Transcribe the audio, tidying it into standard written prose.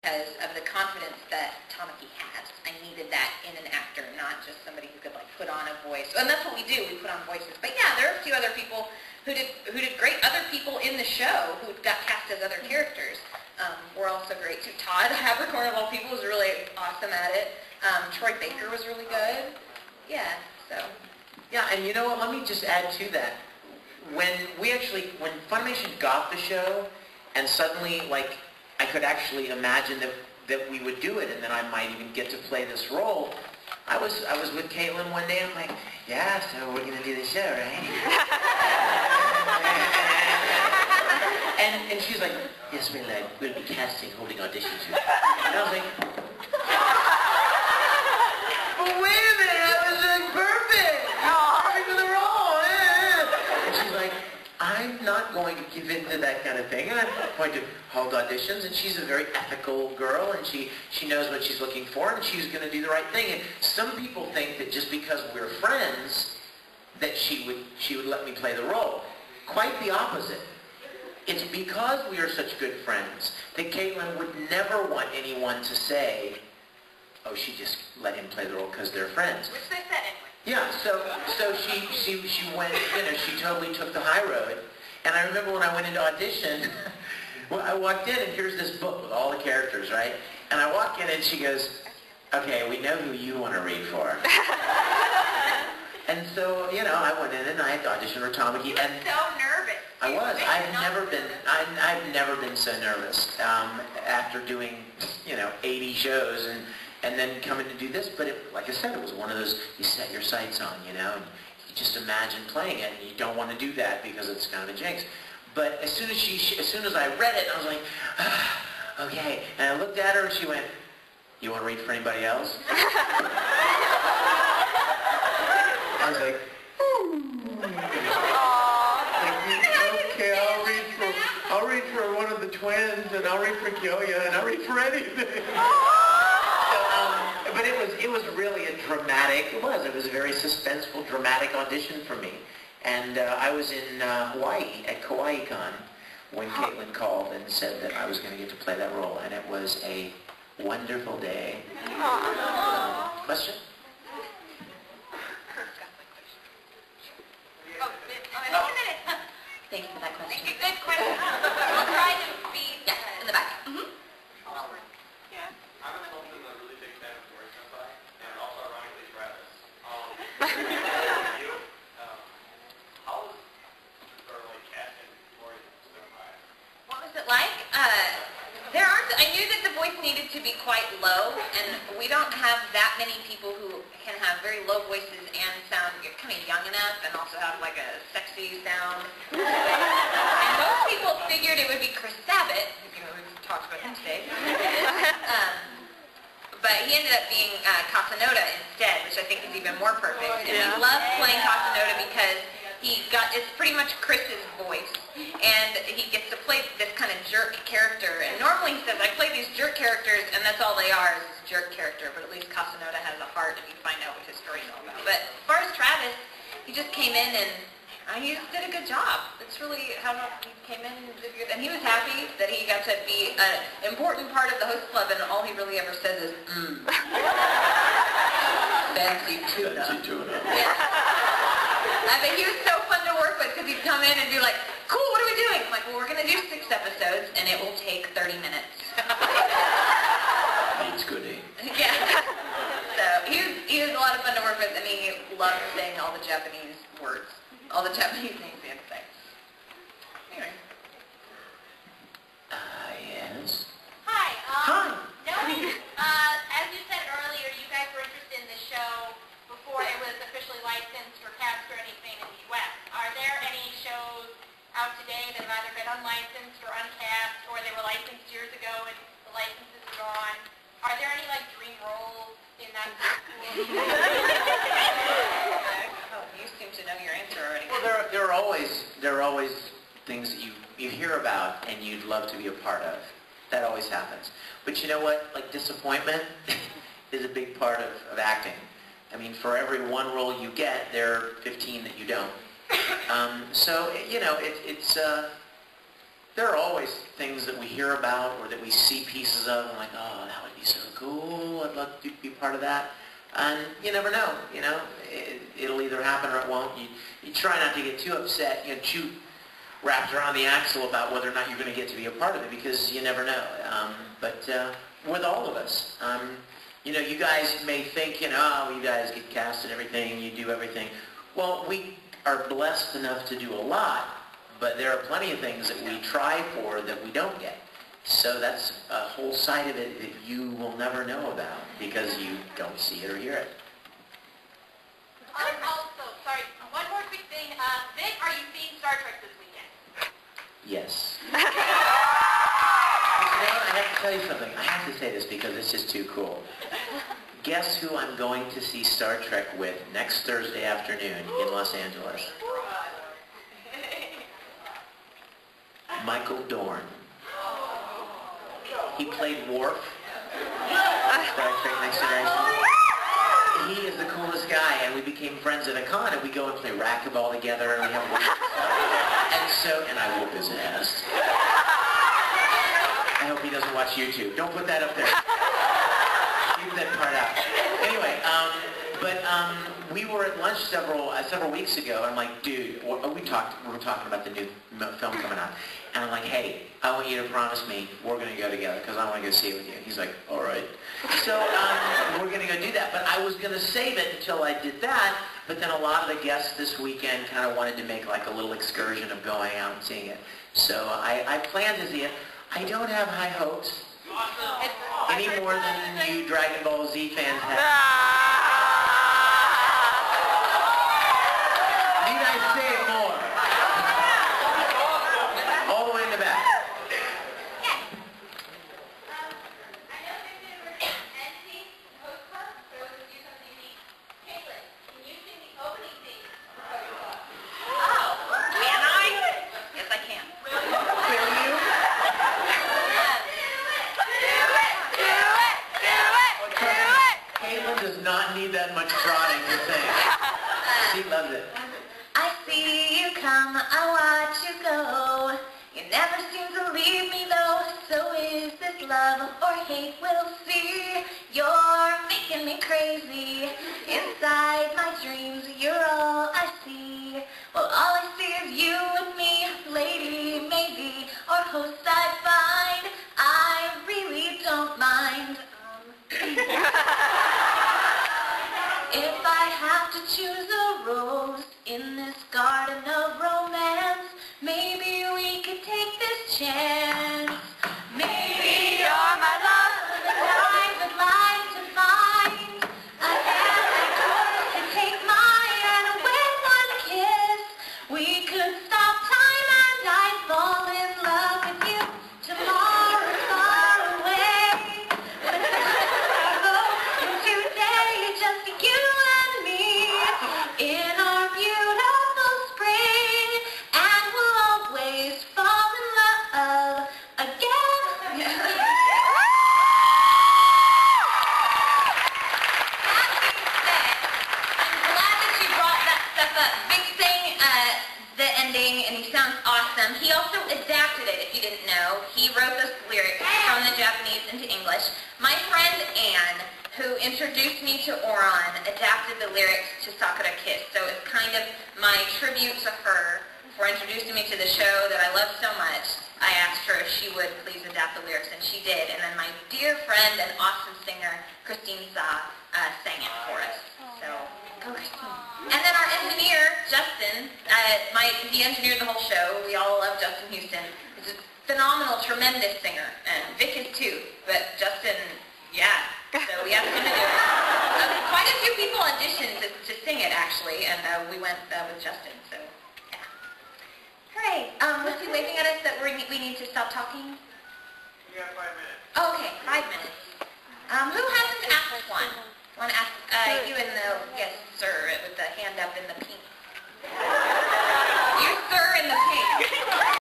because of the confidence that Tamaki has. I needed that in an actor, not just somebody who could like put on a voice. And that's what we do, we put on voices. But yeah, there are a few other people who did great. Other people in the show who got cast as other characters were also great too. Todd Habercorn, of all people, was really awesome at it. Troy Baker was really good. Yeah, so. Yeah, and you know what, let me just add to that. When Funimation got the show, and suddenly, like, I could actually imagine that we would do it, and then I might even get to play this role. I was with Caitlin one day, I'm like, yeah, so we're going to do the show, right? and she's like, yes, we'll be casting, holding auditions. And I was like, but wait a minute, I was doing perfect! Perfect for the role! And she's like, I'm not going to give in to that kind of thing, and I'm going to hold auditions, and she's a very ethical girl, and she knows what she's looking for, and she's going to do the right thing. And some people think that just because we're friends, that she would let me play the role. Quite the opposite. It's because we are such good friends that Caitlin would never want anyone to say, oh, she just let him play the role because they're friends. Which they said anyway. Yeah, so she went, she totally took the high road. And I remember when I went into audition, well, I walked in and here's this book with all the characters, right? And I walk in and she goes, okay, we know who you want to read for. And so, I went in and I had to audition for Tamaki. And so nervous. I was. I've never been so nervous after doing, 80 shows and then coming to do this. But like I said, it was one of those you set your sights on, and you just imagine playing it, and you don't want to do that because it's kind of a jinx. But as soon as I read it, I was like, okay. And I looked at her and she went, you want to read for anybody else? I was like, okay, I'll read for one of the twins, and I'll read for Kyoya, and I'll read for anything. But it was really a dramatic, it was a very suspenseful, dramatic audition for me. And I was in Hawaii at KawaiiCon when Caitlin called and said that I was going to get to play that role, and it was a wonderful day. Question? Thank you for that question. Thank you. Good question. We'll try to be in the back. Yeah. I'm also a really big fan of Tori Senpai, and also ironically Travis. You, how was casting Tori Senpai? What was it like? I knew that the voice needed to be quite low, and we don't have that many people who can have very low voices and sound kind of young enough and also have like a sexy sound. And most people figured it would be Chris Sabat, we've talked about him today. But he ended up being Casanoda instead, which I think is even more perfect. And we love playing Casanoda because it's pretty much Chris's voice, and he gets to play this kind of jerk character. And normally he says, I play these jerk characters, and that's all they are, is this jerk character. But at least Casanoda has a heart, and you find out what his story's all about. But as far as Travis, he just came in, and he just did a good job. That's really how he came in and did good. And he was happy that he got to be an important part of the host club, and all he really ever says is, fancy tuna. Fancy tuna. Yeah. But he was so fun to work with because he'd come in and be like, cool, what are we doing? I'm like, well, we're going to do 6 episodes, and it will take 30 minutes. Needs goodie. Yeah. So he was a lot of fun to work with, and he loved saying all the Japanese words, all the Japanese names he had to say. Anyway. Yes. Hi. Hi. Knowing, as you said earlier, you guys were interested in the show before it was officially licensed for cast or anything in the U.S. Are there any shows out today that have either been unlicensed or uncast, or they were licensed years ago and the licenses are gone? Are there any dream roles in that pool? You seem to know your answer already. Well, there are always things that you hear about and you'd love to be a part of. That always happens. But you know what? Disappointment is a big part of acting. I mean, for every one role you get, there are 15 that you don't. So, there are always things that we hear about or that we see pieces of, and like, oh, that would be so cool. I'd love to be part of that. And you never know. It'll either happen or it won't. You try not to get too upset, too wrapped around the axle about whether or not you're going to get to be a part of it, because you never know. But with all of us, you guys may think, oh, you guys get cast and everything, you do everything. Well, we are blessed enough to do a lot, but there are plenty of things that we try for that we don't get. So that's a whole side of it that you will never know about because you don't see it or hear it. Also, sorry, one more quick thing. Vic, are you seeing Star Trek this weekend? Yes. I have to tell you something. I have to say this because it's just too cool. Guess who I'm going to see Star Trek with next Thursday afternoon in Los Angeles? Michael Dorn. He played Worf. Star Trek Next Generation. He is the coolest guy, and we became friends at a con, and we go and play racquetball together, and we have and I whoop his ass. I hope he doesn't watch YouTube. Don't put that up there. Keep that part out. Anyway, we were at lunch several weeks ago, and I'm like, dude, we were talking about the new film coming out, and I'm like, hey, I want you to promise me we're going to go together because I want to go see it with you. He's like, all right. So we're going to go do that, but I was going to save it until I did that, but then a lot of the guests this weekend kind of wanted to make like a little excursion of going out and seeing it. So I plan to see it. I don't have high hopes any more than you Dragon Ball Z fans have. Need I say it more? All the way in the back. I know that they were ending Host Club, so we're going to do something unique. Caitlin, can you sing the opening theme for Host Club? Oh, can I? Yes, I can. Will you? Caitlin does not need that much prodding to sing. She loves it. I see you come, I watch you go. You never seem to leave me though. So is this love or hate? We'll see. You're making me crazy. Inside my dreams, you're all I see. Well, all I see is you and me, lady, maybe, or host I find. I really don't mind. If I have to choose a rose in this garden of romance, maybe we could take this chance. Maybe you're my love that I would like to find. A hand that could take mine, and with one kiss, we could stop time and I'd fall in love with you. Tomorrow far away, but today just you and me in our beautiful spring, and we'll always fall in love again. That being said, I'm glad that you brought that stuff up. Vic sang the ending, and he sounds awesome. He also adapted it, if you didn't know. He wrote those lyrics from the Japanese into English. My friend Anne, who introduced me to Ouran, adapted the lyrics to Sakura Kiss. So it's kind of my tribute to her for introducing me to the show that I love so much. I asked her if she would please adapt the lyrics, and she did. And then my dear friend and awesome singer, Christine Sa, sang it for us. So, go Christine. And then our engineer, Justin, he engineered the whole show. We all love Justin Houston. He's a phenomenal, tremendous singer. And Vic is too. But Justin, yeah. So we asked him to do it. Quite a few people auditioned to sing it, actually, and we went with Justin, so yeah. Hooray. Was he waving at us that we need to stop talking? You got 5 minutes. Okay, 5 minutes. Who hasn't asked one? Want to ask you and the, yes, sir, with the hand up in the pink. You, sir, in the pink.